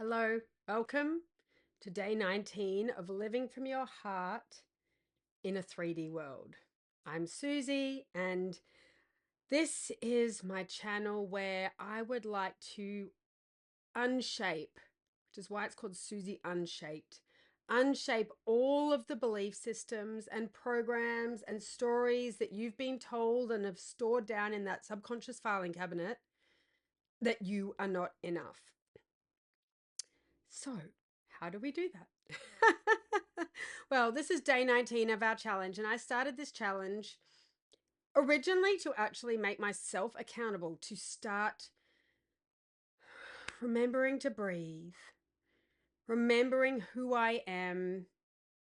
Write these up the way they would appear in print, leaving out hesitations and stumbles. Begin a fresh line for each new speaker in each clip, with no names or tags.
Hello, welcome to day 19 of Living from Your Heart in a 3D world. I'm Susie, and this is my channel where I would like to unshape, which is why it's called Susie Unshaped. Unshape all of the belief systems and programs and stories that you've been told and have stored down in that subconscious filing cabinet that you are not enough. So, how do we do that? Well, this is day 19 of our challenge, and I started this challenge originally to actually make myself accountable, to start remembering to breathe, remembering who I am,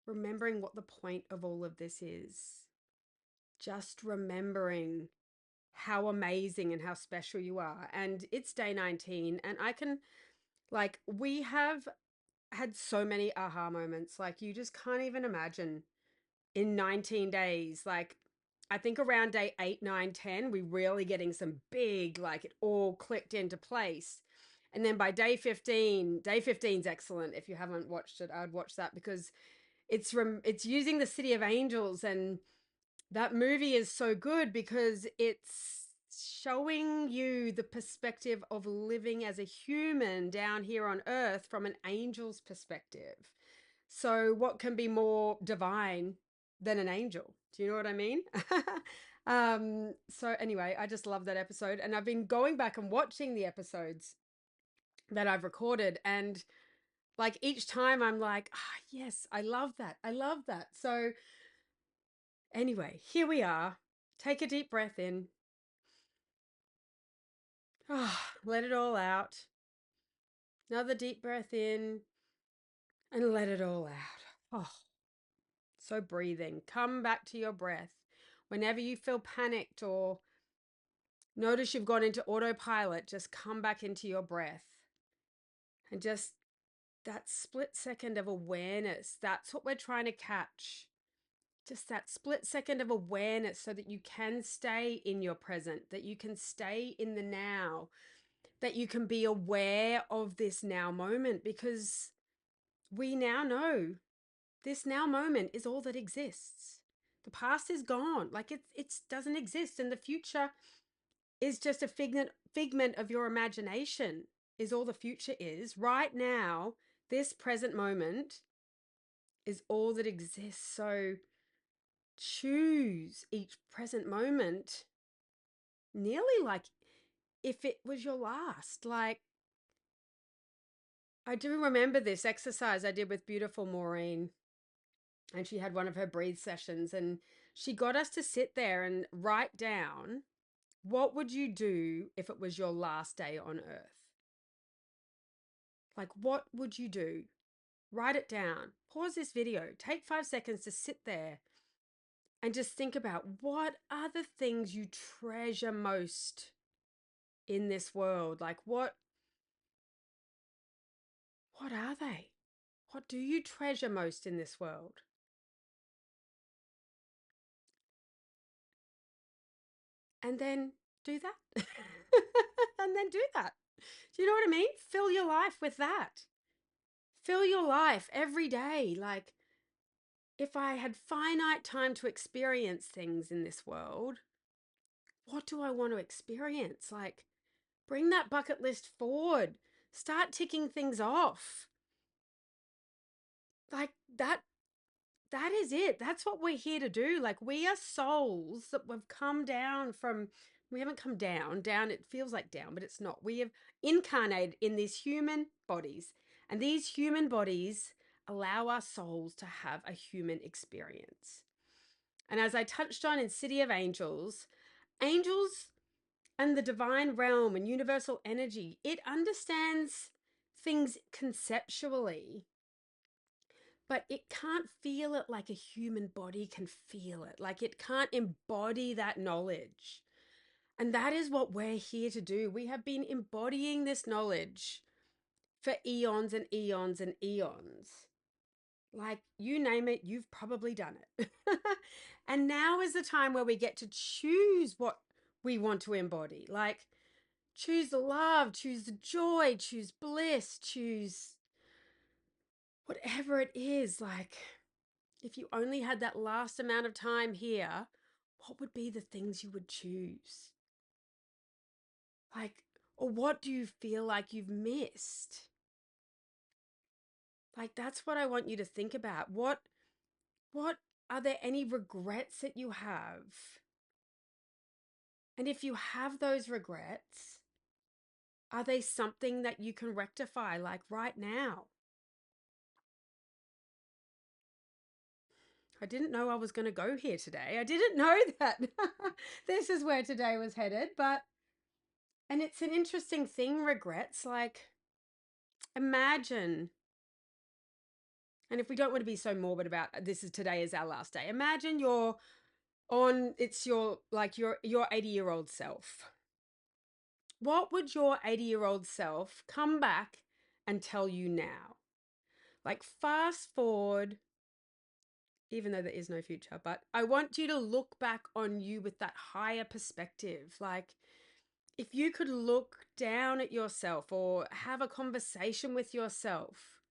remembering what the point of all of this is. Just remembering how amazing and how special you are. And it's day 19, and we have had so many aha moments. Like, you just can't even imagine in 19 days. Like, I think around day 8, 9, 10, we really getting some big, like, it all clicked into place. And then by day 15, day 15 is excellent. If you haven't watched it, I'd watch that because it's using the City of Angels, and that movie is so good because it's showing you the perspective of living as a human down here on earth from an angel's perspective. So, what can be more divine than an angel? Do you know what I mean? So, anyway, I just love that episode. And I've been going back and watching the episodes that I've recorded. And like each time I'm like, ah, yes, I love that. I love that. So, anyway, here we are. Take a deep breath in. Ah, let it all out. Another deep breath in and let it all out. Oh, so breathing. Come back to your breath. Whenever you feel panicked or notice you've gone into autopilot, just come back into your breath. And just that split second of awareness, that's what we're trying to catch. Just that split second of awareness so that you can stay in your present, that you can stay in the now, that you can be aware of this now moment, because we now know this now moment is all that exists. The past is gone. Like, it doesn't exist, and the future is just a figment of your imagination, is all the future is. Right now, this present moment is all that exists. So choose each present moment nearly like if it was your last. Like, I do remember this exercise I did with beautiful Maureen, and she had one of her breathe sessions, and she got us to sit there and write down, what would you do if it was your last day on earth? Like, what would you do? Write it down. Pause this video. Take 5 seconds to sit there and just think about, what are the things you treasure most in this world? Like, what are they? What do you treasure most in this world? And then do that. And then do that. Do you know what I mean? Fill your life with that. Fill your life every day. Like, if I had finite time to experience things in this world, what do I want to experience? Like, bring that bucket list forward. Start ticking things off. Like, that is it. That's what we're here to do. Like, we are souls that have come down from, we haven't come down, it feels like down, but it's not. We have incarnated in these human bodies, and these human bodies allow our souls to have a human experience. And as I touched on in City of Angels, angels and the divine realm and universal energy, it understands things conceptually, but it can't feel it like a human body can feel it. Like, it can't embody that knowledge. And that is what we're here to do. We have been embodying this knowledge for eons and eons and eons. Like, you name it, you've probably done it. And now is the time where we get to choose what we want to embody. Like, Choose the love, choose the joy, choose bliss, choose whatever it is. Like, if you only had that last amount of time here, what would be the things you would choose? Like, or what do you feel like you've missed? Like, that's what I want you to think about. What are there any regrets that you have? And if you have those regrets, are they something that you can rectify, like right now? I didn't know I was going to go here today. I didn't know that this is where today was headed, and it's an interesting thing, regrets. Like, imagine, and if we don't want to be so morbid about this is today is our last day, imagine it's your 80-year-old self. What would your 80-year-old self come back and tell you now? Like, fast forward, even though there is no future, but I want you to look back on you with that higher perspective. Like, if you could look down at yourself or have a conversation with yourself,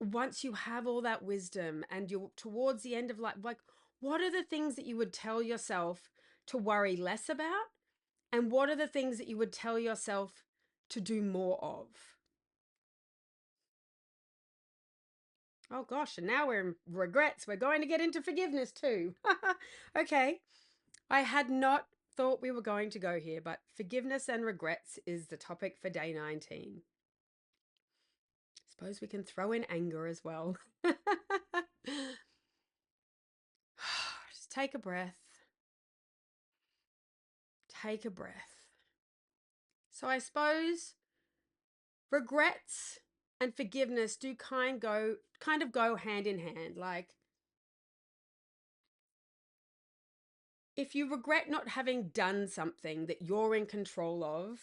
once you have all that wisdom and you're towards the end of life, like, what are the things that you would tell yourself to worry less about? And what are the things that you would tell yourself to do more of? Oh gosh, and now we're in regrets. We're going to get into forgiveness too. Okay. I had not thought we were going to go here, but forgiveness and regrets is the topic for day 19. Suppose we can throw in anger as well. Just take a breath. Take a breath. So I suppose regrets and forgiveness do kind of go hand in hand. Like, if you regret not having done something that you're in control of,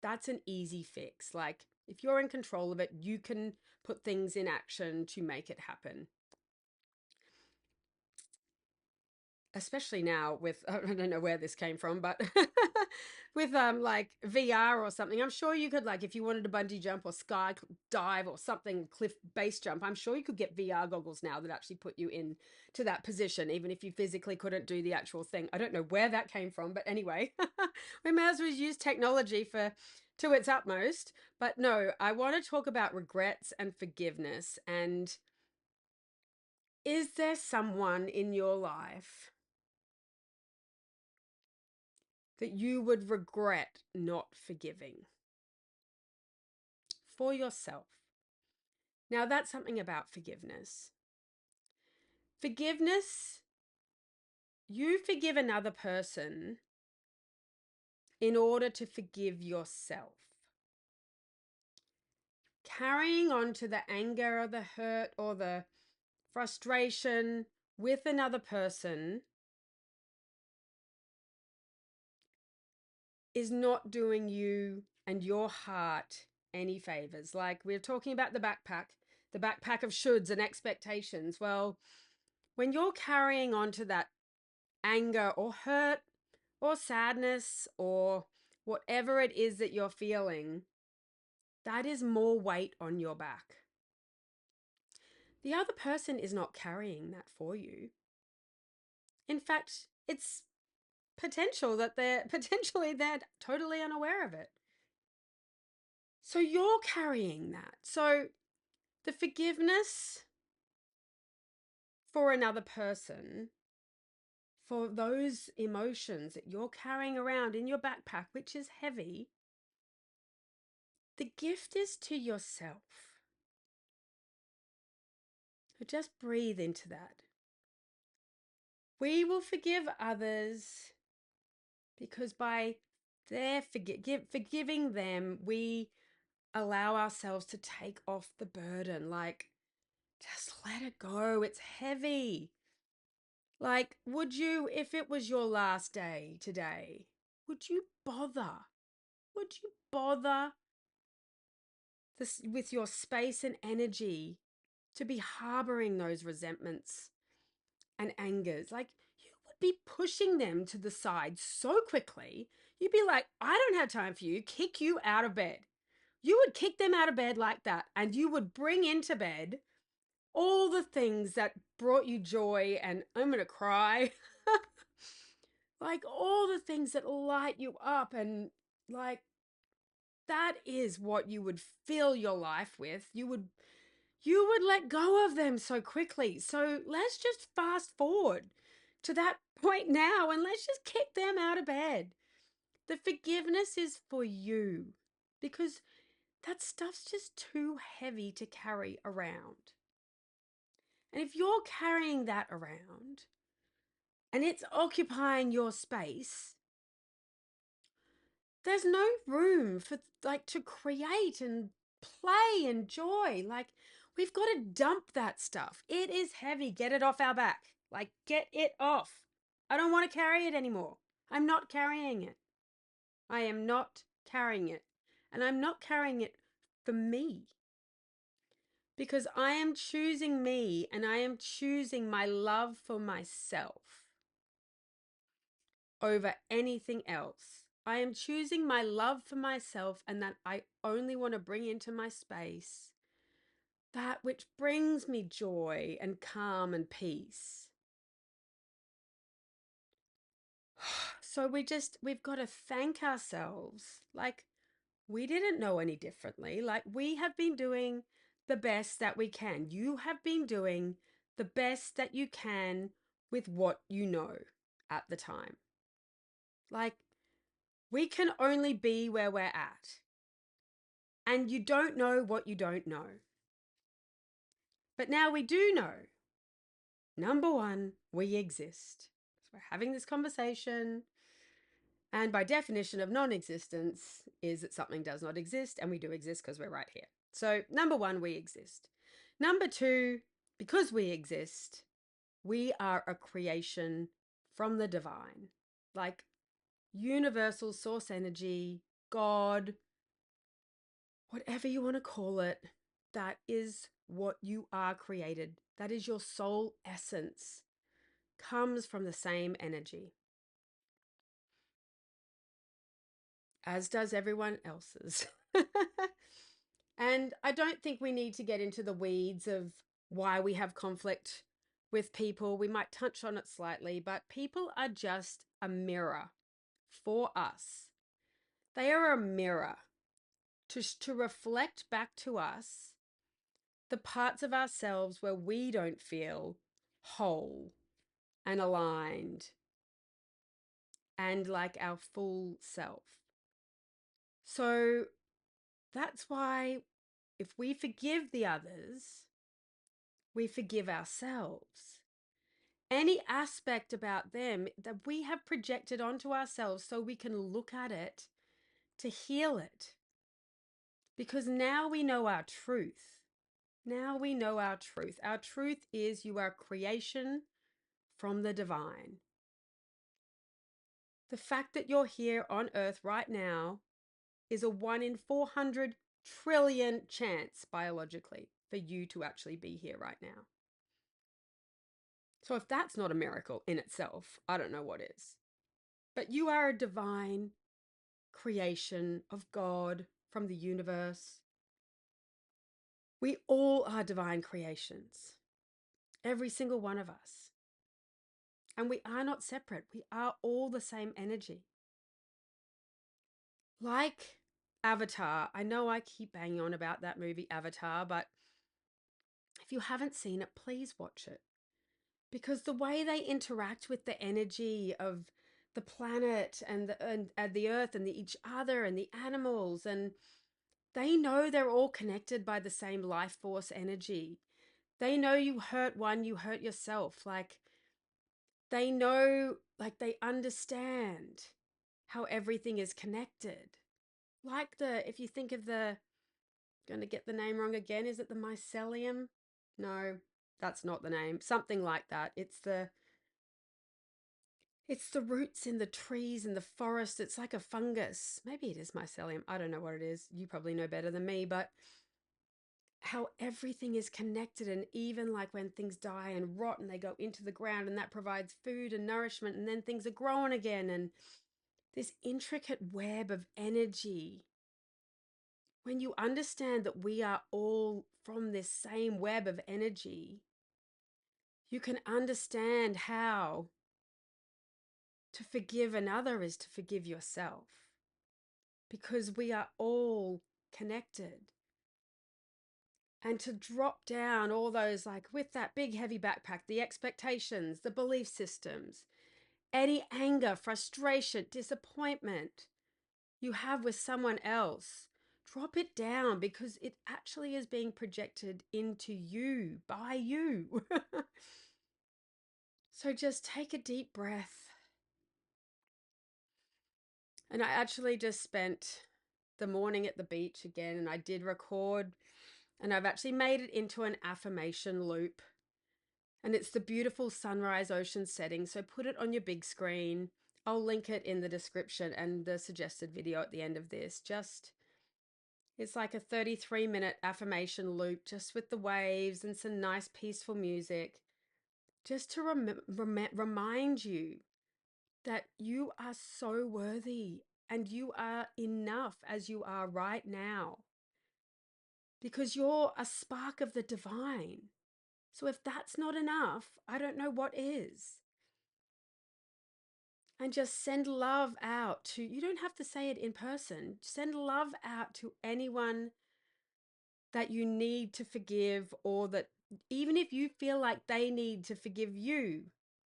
that's an easy fix. Like, if you're in control of it, you can put things in action to make it happen. Especially now with, I don't know where this came from, but with like VR or something, I'm sure you could, like, if you wanted to bungee jump or sky dive or something, cliff base jump, I'm sure you could get VR goggles now that actually put you in to that position, even if you physically couldn't do the actual thing. I don't know where that came from, but anyway, we may as well use technology to its utmost. But no, I want to talk about regrets and forgiveness. And is there someone in your life that you would regret not forgiving for yourself? Now, that's something about forgiveness. Forgiveness, you forgive another person in order to forgive yourself. Carrying on to the anger or the hurt or the frustration with another person is not doing you and your heart any favors. Like, we're talking about the backpack of shoulds and expectations. Well, when you're carrying on to that anger or hurt or sadness or whatever it is that you're feeling, that is more weight on your back. The other person is not carrying that for you. In fact, it's potential that they're totally unaware of it. So you're carrying that. So the forgiveness for another person, for those emotions that you're carrying around in your backpack, which is heavy, the gift is to yourself. So just breathe into that. We will forgive others because by their forgiving them, we allow ourselves to take off the burden. Like, just let it go. It's heavy. Like, would you, if it was your last day today, would you bother? Would you bother this with your space and energy to be harboring those resentments and angers? Like, you would be pushing them to the side so quickly. you'd be like, I don't have time for you, kick you out of bed. You would kick them out of bed like that, and you would bring into bed all the things that brought you joy, and I'm going to cry. Like all the things that light you up, and like that is what you would fill your life with. You would let go of them so quickly. So let's just fast forward to that point now, and let's just kick them out of bed. The forgiveness is for you, because that stuff's just too heavy to carry around. And if you're carrying that around and it's occupying your space, there's no room for like to create and play and joy. Like, we've got to dump that stuff. It is heavy. Get it off our back. Like, get it off. I don't want to carry it anymore. I'm not carrying it. I am not carrying it. And I'm not carrying it for me, because I am choosing me, and I am choosing my love for myself over anything else. I am choosing my love for myself, and that I only want to bring into my space that which brings me joy and calm and peace. So we've got to thank ourselves. Like, we didn't know any differently. Like, we have been doing the best that we can. You have been doing the best that you can with what you know at the time. Like, we can only be where we're at. And you don't know what you don't know. But now we do know. Number one, we exist. So we're having this conversation. And by definition of non-existence is that something does not exist, and we do exist because we're right here. So number one, we exist. Number two, because we exist, we are a creation from the divine. Like universal source energy, God, whatever you want to call it, that is what you are created. That is your soul essence, comes from the same energy, as does everyone else's. And I don't think we need to get into the weeds of why we have conflict with people. We might touch on it slightly, but people are just a mirror for us. They are a mirror to reflect back to us the parts of ourselves where we don't feel whole and aligned and like our full self. So that's why if we forgive the others, we forgive ourselves. Any aspect about them that we have projected onto ourselves, so we can look at it to heal it. Because now we know our truth. Now we know our truth. Our truth is you are creation from the divine. The fact that you're here on earth right now is a 1 in 400 trillion chance biologically for you to actually be here right now. So if that's not a miracle in itself, I don't know what is. But you are a divine creation of God from the universe. We all are divine creations, every single one of us. And we are not separate. We are all the same energy. Like Avatar, I know I keep banging on about that movie Avatar, but if you haven't seen it, please watch it. Because the way they interact with the energy of the planet and the earth and each other and the animals, and they know they're all connected by the same life force energy. They know you hurt one, you hurt yourself. Like, they know, like, they understand how everything is connected. Like if you think of going to get the name wrong again, is it the mycelium? No, that's not the name. Something like that. It's the roots in the trees and the forest. It's like a fungus. Maybe it is mycelium. I don't know what it is. You probably know better than me, but how everything is connected, and even like when things die and rot and they go into the ground, and that provides food and nourishment, and then things are growing again, and this intricate web of energy. When you understand that we are all from this same web of energy, you can understand how to forgive another is to forgive yourself, because we are all connected. And to drop down all those, like with that big heavy backpack, the expectations, the belief systems, any anger, frustration, disappointment you have with someone else, drop it down, because it actually is being projected into you by you. So just take a deep breath. And I actually just spent the morning at the beach again, and I did record, and I've actually made it into an affirmation loop. And it's the beautiful sunrise ocean setting. So put it on your big screen. I'll link it in the description and the suggested video at the end of this. It's like a 33-minute affirmation loop, just with the waves and some nice peaceful music, just to remind you that you are so worthy and you are enough as you are right now, because you're a spark of the divine. So if that's not enough, I don't know what is. And just send love out to, you don't have to say it in person, send love out to anyone that you need to forgive, or that even if you feel like they need to forgive you.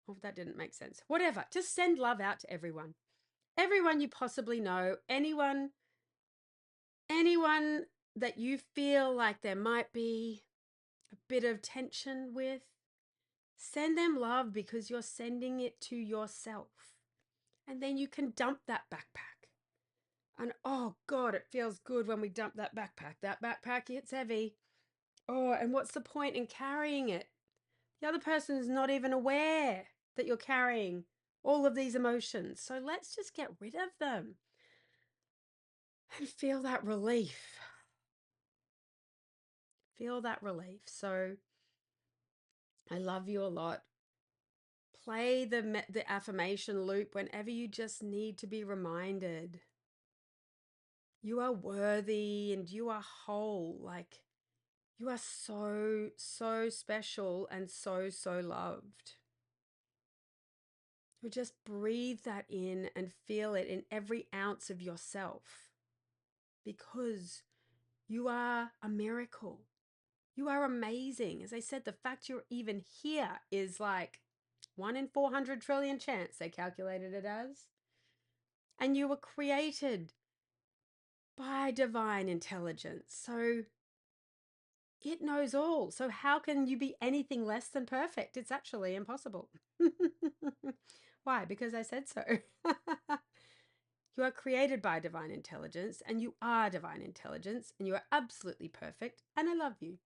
Oh, that didn't make sense. Whatever, just send love out to everyone. Everyone you possibly know, anyone that you feel like there might be a bit of tension with, send them love, because you're sending it to yourself. And then you can dump that backpack. And oh God, it feels good when we dump that backpack. That backpack, it's heavy. Oh, and what's the point in carrying it? The other person is not even aware that you're carrying all of these emotions. So let's just get rid of them and feel that relief. Feel that relief. So I love you a lot. Play the affirmation loop whenever you just need to be reminded. You are worthy and you are whole. Like, you are so, so special and so, so loved. So just breathe that in and feel it in every ounce of yourself, because you are a miracle. You are amazing. As I said, the fact you're even here is like 1 in 400 trillion chance, they calculated it as. And you were created by divine intelligence. So it knows all. So how can you be anything less than perfect? It's actually impossible. Why? Because I said so. You are created by divine intelligence, and you are divine intelligence, and you are absolutely perfect, and I love you.